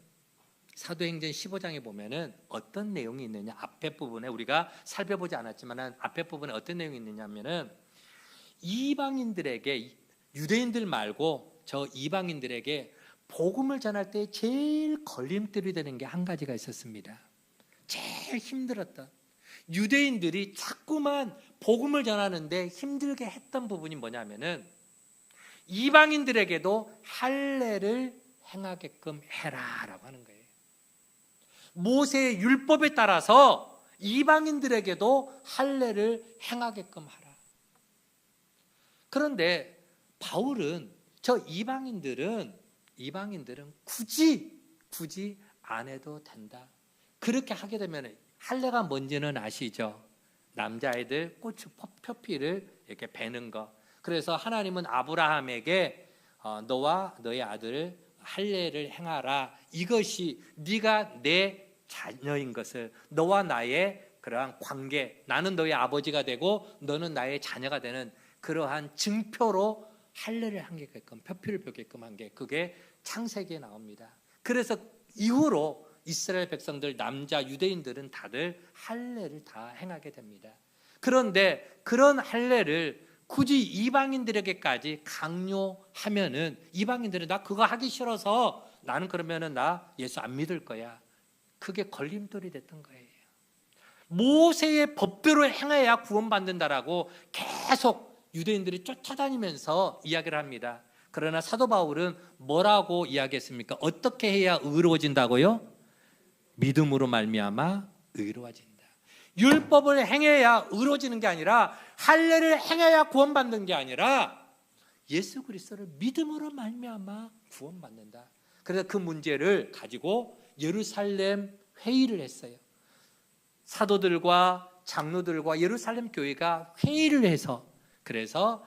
어떤 내용이 있느냐? 앞에 부분에 우리가 살펴보지 않았지만 앞에 부분에 어떤 내용이 있느냐면은 이방인들에게, 유대인들 말고 저 이방인들에게 복음을 전할 때 제일 걸림돌이 되는 게 한 가지가 있었습니다. 제일 힘들었던, 유대인들이 자꾸만 복음을 전하는데 힘들게 했던 부분이 뭐냐면은 이방인들에게도 할례를 행하게끔 해라라고 하는 거예요. 모세의 율법에 따라서 이방인들에게도 할례를 행하게끔 하라. 그런데 바울은 저 이방인들은 굳이 안 해도 된다. 그렇게 하게 되면 할례가 뭔지는 아시죠? 남자아이들 고추 표피를 이렇게 베는 거. 그래서 하나님은 아브라함에게 너와 너의 아들을 할례를 행하라. 이것이 네가 내 자녀인 것을, 너와 나의 그러한 관계, 나는 너의 아버지가 되고 너는 나의 자녀가 되는 그러한 증표로 할례를 하게끔, 표피를 펴게끔 한 게 그게 창세기에 나옵니다. 그래서 이후로 이스라엘 백성들, 남자 유대인들은 다들 할례를 다 행하게 됩니다. 그런데 그런 할례를 굳이 이방인들에게까지 강요하면은 이방인들은 나 그거 하기 싫어서 나는 그러면은 나 예수 안 믿을 거야. 그게 걸림돌이 됐던 거예요. 모세의 법대로 행해야 구원받는다라고 계속 유대인들이 쫓아다니면서 이야기를 합니다. 그러나 사도 바울은 뭐라고 이야기했습니까? 어떻게 해야 의로워진다고요? 믿음으로 말미암아 의로워진다. 율법을 행해야 의로워지는 게 아니라, 할례를 행해야 구원받는 게 아니라 예수 그리스도를 믿음으로 말미암아 구원받는다. 그래서 그 문제를 가지고 예루살렘 회의를 했어요. 사도들과 장로들과 예루살렘 교회가 회의를 해서, 그래서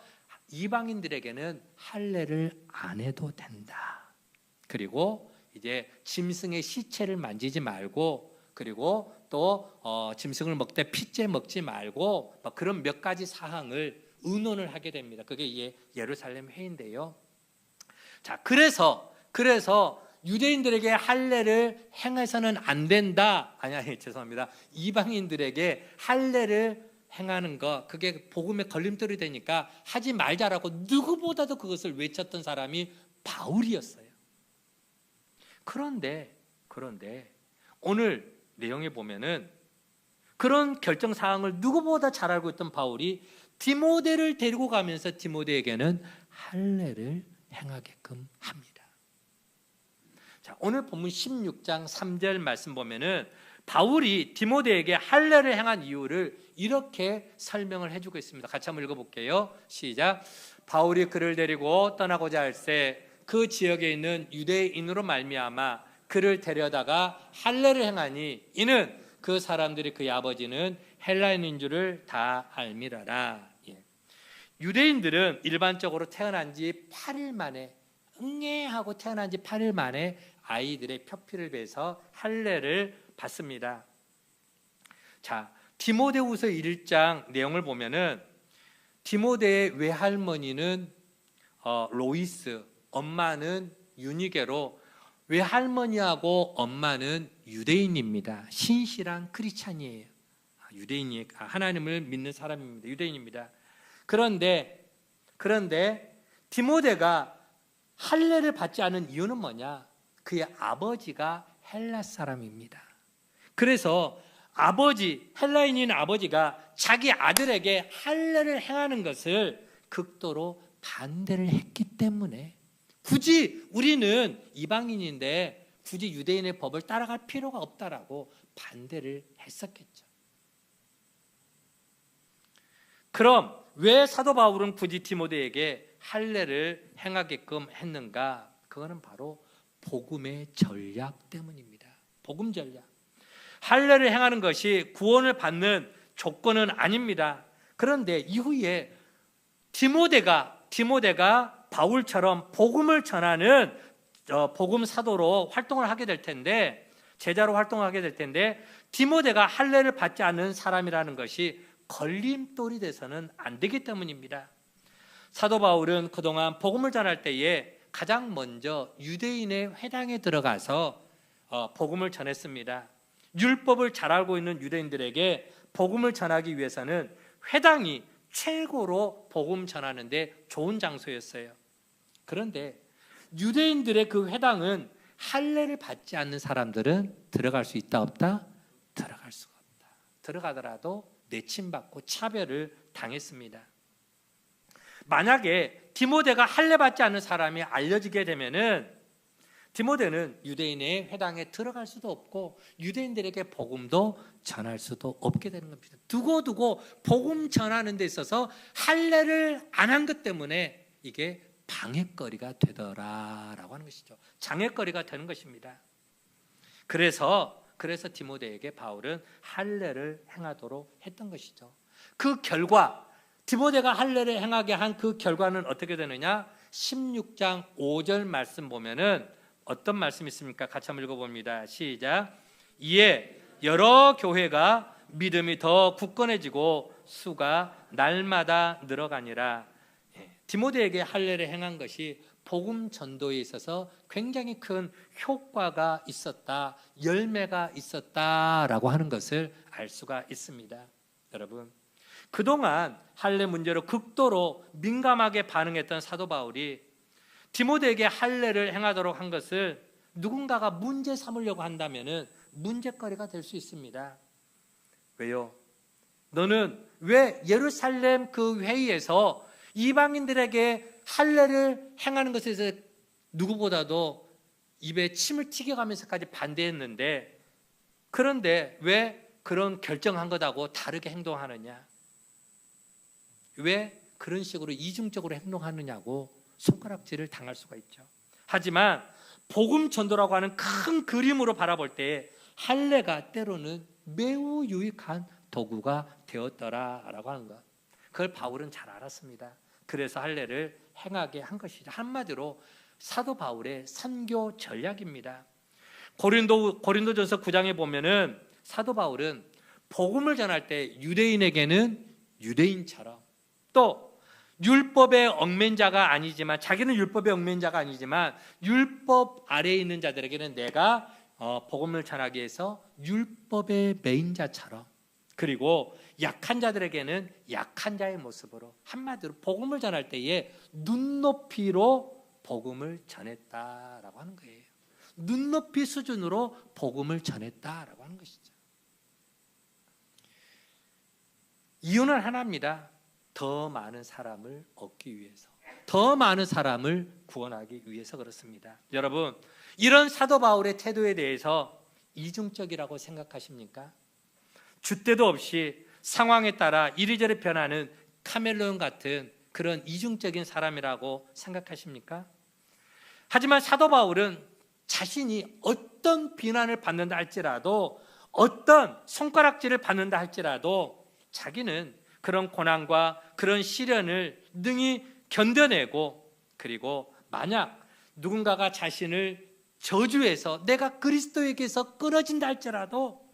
이방인들에게는 할례를 안 해도 된다. 그리고 이제 짐승의 시체를 만지지 말고, 그리고 또 짐승을 먹되 피째 먹지 말고, 그런 몇 가지 사항을 의논을 하게 됩니다. 그게 예루살렘 회의인데요. 자, 그래서 유대인들에게 할례를 행해서는 안 된다. 아니 죄송합니다. 이방인들에게 할례를 행하는 거, 그게 복음의 걸림돌이 되니까 하지 말자라고 누구보다도 그것을 외쳤던 사람이 바울이었어요. 그런데 오늘 내용에 보면은 그런 결정 사항을 누구보다 잘 알고 있던 바울이 디모데를 데리고 가면서 디모데에게는 할례를 행하게끔 합니다. 자, 오늘 본문 16장 3절 말씀 보면은 바울이 디모데에게 할례를 행한 이유를 이렇게 설명을 해주고 있습니다. 같이 한번 읽어볼게요. 시작. 바울이 그를 데리고 떠나고자 할새 그 지역에 있는 유대인으로 말미암아 그를 데려다가 할례를 행하니 이는 그 사람들이 그의 아버지는 헬라인인 줄을 다 알미라라. 유대인들은 일반적으로 태어난 지 8일 만에, 응애하고 태어난 지 8일 만에 아이들의 표피를 베서 할례를 받습니다. 자, 디모데후서 1장 내용을 보면은 디모데의 외할머니는 로이스, 엄마는 유니게로, 외할머니하고 엄마는 유대인입니다. 신실한 크리스찬이에요. 하나님을 믿는 사람입니다. 유대인입니다. 그런데 디모데가 할례를 받지 않은 이유는 뭐냐? 그의 아버지가 헬라 사람입니다. 그래서 헬라인인 아버지가 자기 아들에게 할례를 행하는 것을 극도로 반대를 했기 때문에 굳이 우리는 이방인인데 굳이 유대인의 법을 따라갈 필요가 없다라고 반대를 했었겠죠. 그럼 왜 사도 바울은 굳이 디모데에게 할례를 행하게끔 했는가? 그거는 바로 복음의 전략 때문입니다. 복음 전략. 할례를 행하는 것이 구원을 받는 조건은 아닙니다. 그런데 이후에 디모데가 바울처럼 복음을 전하는 복음 사도로 활동을 하게 될 텐데, 제자로 활동하게 될 텐데, 디모데가 할례를 받지 않는 사람이라는 것이 걸림돌이 돼서는 안 되기 때문입니다. 사도 바울은 그동안 복음을 전할 때에 가장 먼저 유대인의 회당에 들어가서 복음을 전했습니다. 율법을 잘 알고 있는 유대인들에게 복음을 전하기 위해서는 회당이 최고로 복음 전하는데 좋은 장소였어요. 그런데 유대인들의 그 회당은 할례를 받지 않는 사람들은 들어갈 수 있다 없다? 들어갈 수가 없다. 들어가더라도 내침받고 차별을 당했습니다. 만약에 디모데가 할례 받지 않는 사람이 알려지게 되면은 디모데는 유대인의 회당에 들어갈 수도 없고 유대인들에게 복음도 전할 수도 없게 되는 겁니다. 두고두고 복음 전하는 데 있어서 할례를 안 한 것 때문에 이게 방해거리가 되더라라고 하는 것이죠. 장애거리가 되는 것입니다. 그래서 디모데에게 바울은 할례를 행하도록 했던 것이죠. 그 결과 디모데가 할례를 행하게 한 그 결과는 어떻게 되느냐? 16장 5절 말씀 보면은 어떤 말씀이 있습니까? 같이 한번 읽어봅니다. 시작. 이에 여러 교회가 믿음이 더 굳건해지고 수가 날마다 늘어가니라. 디모데에게 할례를 행한 것이 복음 전도에 있어서 굉장히 큰 효과가 있었다, 열매가 있었다라고 하는 것을 알 수가 있습니다. 여러분, 그동안 할례 문제로 극도로 민감하게 반응했던 사도 바울이 디모데에게 할례를 행하도록 한 것을 누군가가 문제 삼으려고 한다면은 문제거리가 될 수 있습니다. 왜요? 너는 왜 예루살렘 그 회의에서 이방인들에게 할례를 행하는 것에 대해서 누구보다도 입에 침을 튀겨가면서까지 반대했는데, 그런데 왜 그런 결정한 것하고 다르게 행동하느냐? 왜 그런 식으로 이중적으로 행동하느냐고 손가락질을 당할 수가 있죠. 하지만 복음 전도라고 하는 큰 그림으로 바라볼 때 할례가 때로는 매우 유익한 도구가 되었더라라고 하는 것, 그걸 바울은 잘 알았습니다. 그래서 할례를 행하게 한 것이죠. 한마디로 사도 바울의 선교 전략입니다. 고린도전서 9장에 보면은 사도 바울은 복음을 전할 때 유대인에게는 유대인처럼, 또 율법의 얽맨 자가 아니지만, 자기는 율법의 얽맨 자가 아니지만 율법 아래에 있는 자들에게는 내가 복음을 전하기 위해서 율법의 메인 자처럼, 그리고 약한 자들에게는 약한 자의 모습으로, 한마디로 복음을 전할 때에 눈높이로 복음을 전했다라고 하는 거예요. 눈높이 수준으로 복음을 전했다라고 하는 것이죠. 이유는 하나입니다. 더 많은 사람을 얻기 위해서, 더 많은 사람을 구원하기 위해서 그렇습니다. 여러분, 이런 사도 바울의 태도에 대해서 이중적이라고 생각하십니까? 줏대도 없이 상황에 따라 이리저리 변하는 카멜레온 같은 그런 이중적인 사람이라고 생각하십니까? 하지만 사도 바울은 자신이 어떤 비난을 받는다 할지라도, 어떤 손가락질을 받는다 할지라도 자기는 그런 고난과 그런 시련을 능히 견뎌내고, 그리고 만약 누군가가 자신을 저주해서 내가 그리스도에게서 끊어진다 할지라도,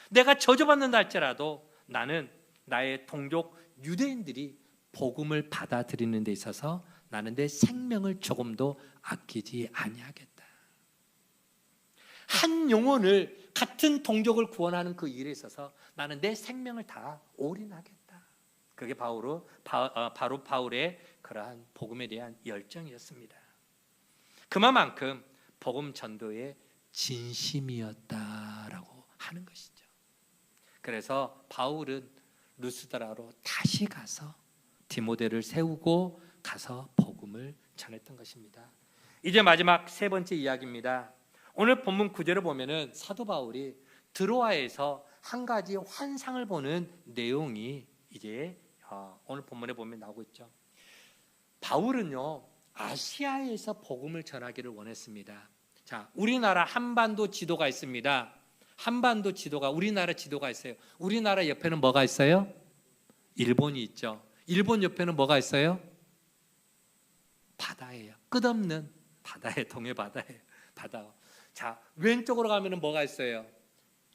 내가 저주받는다 할지라도 나는 나의 동족 유대인들이 복음을 받아들이는 데 있어서 나는 내 생명을 조금도 아끼지 아니하겠다. 한 영혼을, 같은 동족을 구원하는 그 일에 있어서 나는 내 생명을 다 올인하겠다. 그게 바로 바울의 그러한 복음에 대한 열정이었습니다. 그만큼 복음 전도의 진심이었다라고 하는 것이죠. 그래서 바울은 루스드라로 다시 가서 디모데를 세우고 가서 복음을 전했던 것입니다. 이제 마지막 세 번째 이야기입니다. 오늘 본문 9절을 보면은 사도 바울이 드로아에서 한 가지 환상을 보는 내용이 이제 오늘 본문에 보면 나오고 있죠. 바울은요, 아시아에서 복음을 전하기를 원했습니다. 자, 우리나라 한반도 지도가 있습니다. 한반도 지도가, 우리나라 지도가 있어요. 우리나라 옆에는 뭐가 있어요? 일본이 있죠. 일본 옆에는 뭐가 있어요? 바다예요. 끝없는 바다에, 동해 바다예요. 바다. 자, 왼쪽으로 가면은 뭐가 있어요?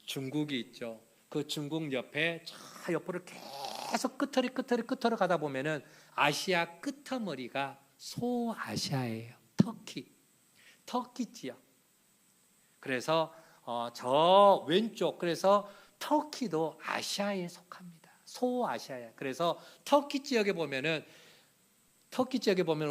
중국이 있죠. 그 중국 옆에 저 옆으로 계속 끝으로 가다 보면은 아시아 끝머리가 소아시아예요. 터키 지역. 그래서 저 왼쪽, 그래서 터키도 아시아에 속합니다. 소아시아에. 그래서 터키 지역에 보면은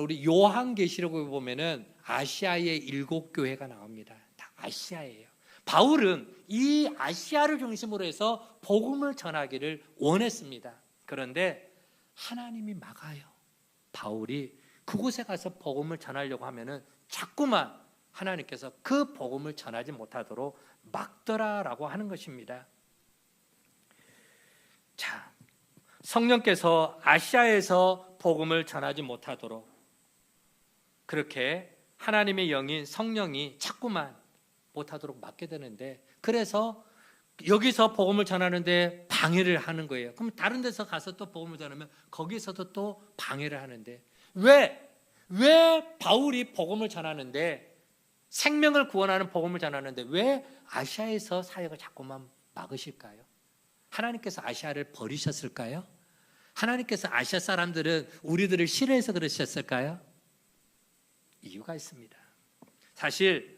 우리 요한계시록에 보면은 아시아의 7교회가 나옵니다. 다 아시아예요. 바울은 이 아시아를 중심으로 해서 복음을 전하기를 원했습니다. 그런데 하나님이 막아요. 바울이 그곳에 가서 복음을 전하려고 하면은 자꾸만 하나님께서 그 복음을 전하지 못하도록 막더라라고 하는 것입니다. 자, 성령께서 아시아에서 복음을 전하지 못하도록 그렇게 하나님의 영인 성령이 자꾸만 못하도록 막게 되는데, 그래서 여기서 복음을 전하는데 방해를 하는 거예요. 그럼 다른 데서 가서 또 복음을 전하면 거기서도 또 방해를 하는데, 왜 바울이 복음을 전하는데, 생명을 구원하는 복음을 전하는데 왜 아시아에서 사역을 자꾸만 막으실까요? 하나님께서 아시아를 버리셨을까요? 하나님께서 아시아 사람들은 우리들을 싫어해서 그러셨을까요? 이유가 있습니다. 사실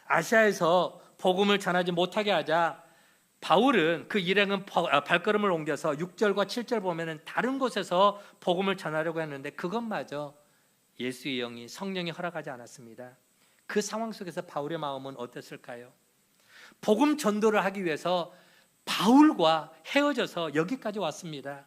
아시아에서 복음을 전하지 못하게 하자 바울은 그 일행은 발걸음을 옮겨서 6절과 7절 보면은 다른 곳에서 복음을 전하려고 했는데 그것마저 예수의 영이, 성령이 허락하지 않았습니다. 그 상황 속에서 바울의 마음은 어땠을까요? 복음 전도를 하기 위해서 바울과 헤어져서 여기까지 왔습니다.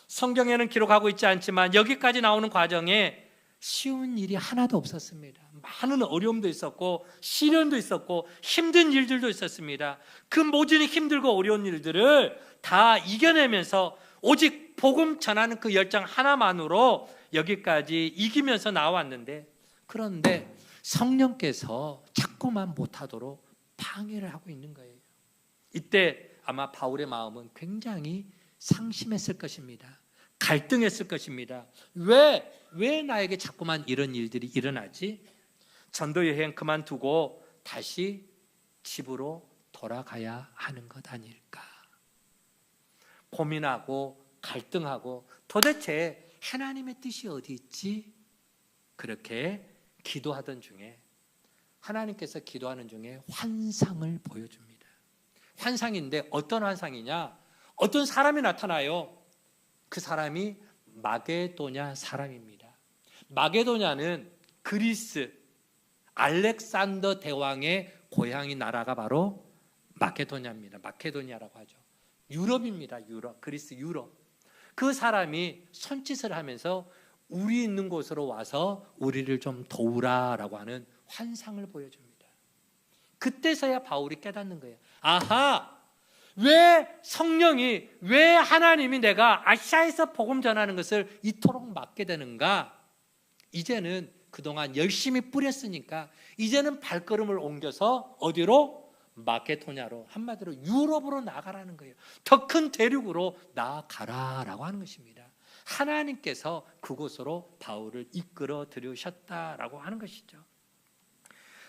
성경에는 기록하고 있지 않지만 여기까지 나오는 과정에 쉬운 일이 하나도 없었습니다. 많은 어려움도 있었고 시련도 있었고 힘든 일들도 있었습니다. 그 모든 힘들고 어려운 일들을 다 이겨내면서 오직 복음 전하는 그 열정 하나만으로 여기까지 이기면서 나왔는데, 그런데 성령께서 자꾸만 못하도록 방해를 하고 있는 거예요. 이때 아마 바울의 마음은 굉장히 상심했을 것입니다. 갈등했을 것입니다. 왜 나에게 자꾸만 이런 일들이 일어나지? 전도 여행 그만두고 다시 집으로 돌아가야 하는 것 아닐까? 고민하고 갈등하고 도대체 하나님의 뜻이 어디 있지? 그렇게 기도하던 중에 하나님께서 기도하는 중에 환상을 보여줍니다. 환상인데 어떤 환상이냐? 어떤 사람이 나타나요. 그 사람이 마게도냐 사람입니다. 마게도냐는 그리스 알렉산더 대왕의 고향이 나라가 바로 마케도냐입니다. 마케도니아라고 하죠. 유럽입니다. 유럽, 그리스 유럽. 그 사람이 손짓을 하면서 우리 있는 곳으로 와서 우리를 좀 도우라라고 하는 환상을 보여줍니다. 그때서야 바울이 깨닫는 거예요. 아하! 왜 성령이, 왜 하나님이 내가 아시아에서 복음 전하는 것을 이토록 막게 되는가? 이제는 그동안 열심히 뿌렸으니까 이제는 발걸음을 옮겨서 어디로? 마케도냐로, 한마디로 유럽으로 나가라는 거예요. 더 큰 대륙으로 나아가라라고 하는 것입니다. 하나님께서 그곳으로 바울을 이끌어 들으셨다라고 하는 것이죠.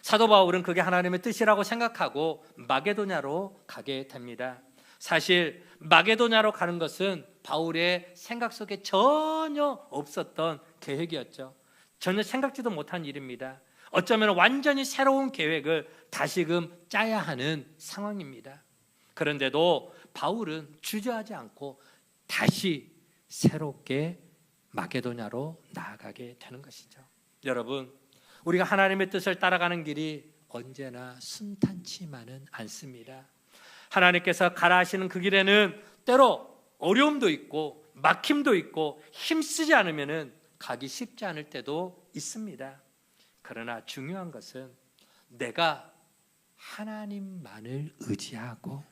사도 바울은 그게 하나님의 뜻이라고 생각하고 마게도냐로 가게 됩니다. 사실 마게도냐로 가는 것은 바울의 생각 속에 전혀 없었던 계획이었죠. 전혀 생각지도 못한 일입니다. 어쩌면 완전히 새로운 계획을 다시금 짜야 하는 상황입니다. 그런데도 바울은 주저하지 않고 다시 새롭게 마게도냐로 나아가게 되는 것이죠. 여러분, 우리가 하나님의 뜻을 따라가는 길이 언제나 순탄치만은 않습니다. 하나님께서 가라 하시는 그 길에는 때로 어려움도 있고 막힘도 있고 힘쓰지 않으면 가기 쉽지 않을 때도 있습니다. 그러나 중요한 것은 내가 하나님만을 의지하고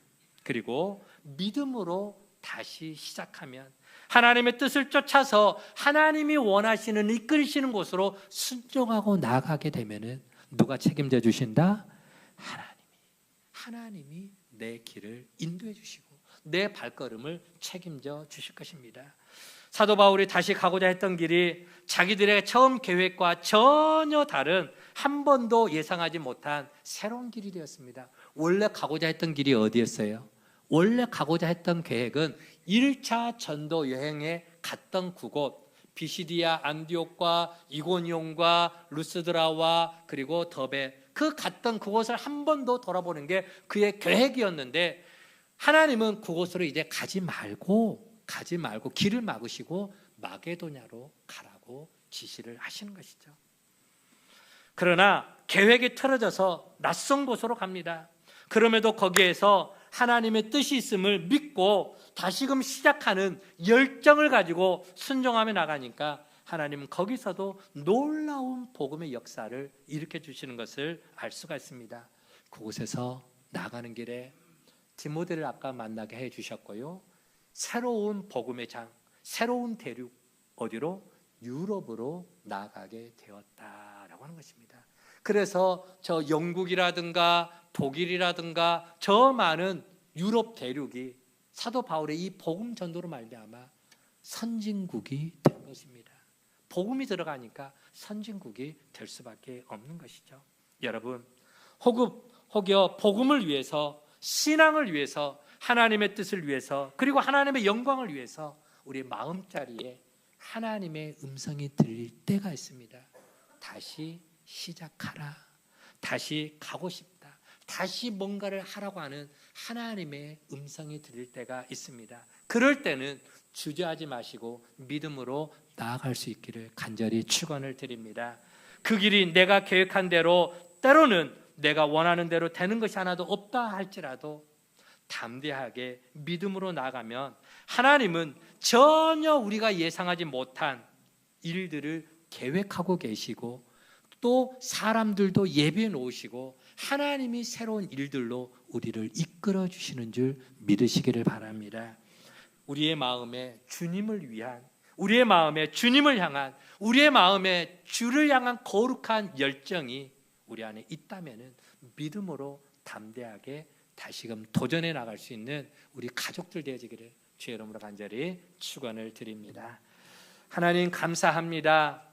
그리고 믿음으로 다시 시작하면, 하나님의 뜻을 쫓아서 하나님이 원하시는 이끌시는 곳으로 순종하고 나아가게 되면은 누가 책임져 주신다? 하나님이 내 길을 인도해 주시고 내 발걸음을 책임져 주실 것입니다. 사도 바울이 다시 가고자 했던 길이 자기들의 처음 계획과 전혀 다른, 한 번도 예상하지 못한 새로운 길이 되었습니다. 원래 가고자 했던 길이 어디였어요? 원래 가고자 했던 계획은 1차 전도 여행에 갔던 그곳, 비시디아 안디옥과 이고니온과 루스드라와 그리고 더베, 그 갔던 그곳을 한 번 더 돌아보는 게 그의 계획이었는데, 하나님은 그곳으로 이제 가지 말고 길을 막으시고 마게도냐로 가라고 지시를 하시는 것이죠. 그러나 계획이 틀어져서 낯선 곳으로 갑니다. 그럼에도 거기에서 하나님의 뜻이 있음을 믿고 다시금 시작하는 열정을 가지고 순종하며 나가니까 하나님은 거기서도 놀라운 복음의 역사를 일으켜 주시는 것을 알 수가 있습니다. 그곳에서 나가는 길에 디모데를 아까 만나게 해 주셨고요, 새로운 복음의 장, 새로운 대륙, 어디로? 유럽으로 나가게 되었다라고 하는 것입니다. 그래서 저 영국이라든가 독일이라든가 저 많은 유럽 대륙이 사도 바울의 이 복음 전도로 말미암아 선진국이 된 것입니다. 복음이 들어가니까 선진국이 될 수밖에 없는 것이죠. 여러분, 혹여 복음을 위해서, 신앙을 위해서, 하나님의 뜻을 위해서, 그리고 하나님의 영광을 위해서 우리의 마음자리에 하나님의 음성이 들릴 때가 있습니다. 다시 시작하라, 다시 가고 싶다, 다시 뭔가를 하라고 하는 하나님의 음성이 들릴 때가 있습니다. 그럴 때는 주저하지 마시고 믿음으로 나아갈 수 있기를 간절히 축원을 드립니다. 그 길이 내가 계획한 대로, 때로는 내가 원하는 대로 되는 것이 하나도 없다 할지라도 담대하게 믿음으로 나가면 하나님은 전혀 우리가 예상하지 못한 일들을 계획하고 계시고, 또 사람들도 예비해 놓으시고 하나님이 새로운 일들로 우리를 이끌어 주시는 줄 믿으시기를 바랍니다. 우리의 마음에 주님을 위한, 우리의 마음에 주님을 향한, 우리의 마음에 주를 향한 거룩한 열정이 우리 안에 있다면 믿음으로 담대하게 다시금 도전해 나갈 수 있는 우리 가족들 되어지기를 주의 이름으로 간절히 축원을 드립니다. 하나님 감사합니다.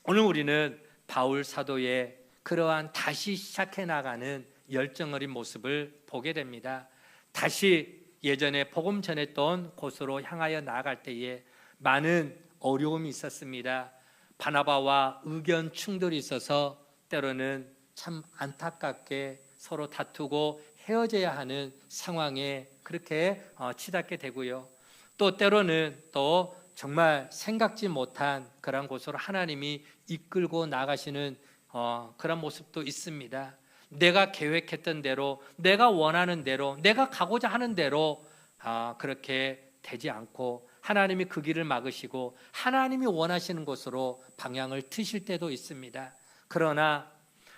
오늘 우리는 바울 사도의 그러한 다시 시작해 나가는 열정 어린 모습을 보게 됩니다. 다시 예전에 복음 전했던 곳으로 향하여 나아갈 때에 많은 어려움이 있었습니다. 바나바와 의견 충돌이 있어서 때로는 참 안타깝게 서로 다투고 헤어져야 하는 상황에 그렇게 치닫게 되고요. 또 때로는 또 정말 생각지 못한 그런 곳으로 하나님이 이끌고 나가시는 그런 모습도 있습니다. 내가 계획했던 대로, 내가 원하는 대로, 내가 가고자 하는 대로 그렇게 되지 않고 하나님이 그 길을 막으시고 하나님이 원하시는 곳으로 방향을 트실 때도 있습니다. 그러나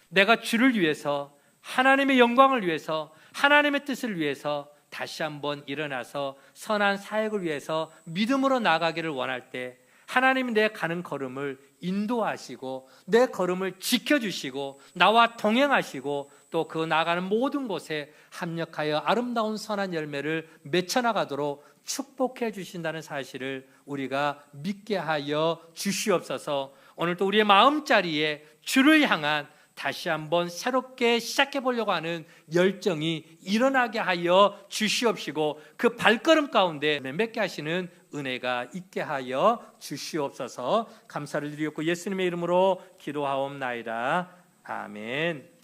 내가 주를 위해서, 하나님의 영광을 위해서, 하나님의 뜻을 위해서 다시 한번 일어나서 선한 사역을 위해서 믿음으로 나아가기를 원할 때 하나님이 내 가는 걸음을 인도하시고 내 걸음을 지켜주시고 나와 동행하시고 또 그 나가는 모든 곳에 합력하여 아름다운 선한 열매를 맺혀나가도록 축복해 주신다는 사실을 우리가 믿게 하여 주시옵소서. 오늘도 우리의 마음자리에 주를 향한 다시 한번 새롭게 시작해 보려고 하는 열정이 일어나게 하여 주시옵시고 그 발걸음 가운데 맺게 하시는 은혜가 있게 하여 주시옵소서. 감사를 드리옵고 예수님의 이름으로 기도하옵나이다. 아멘.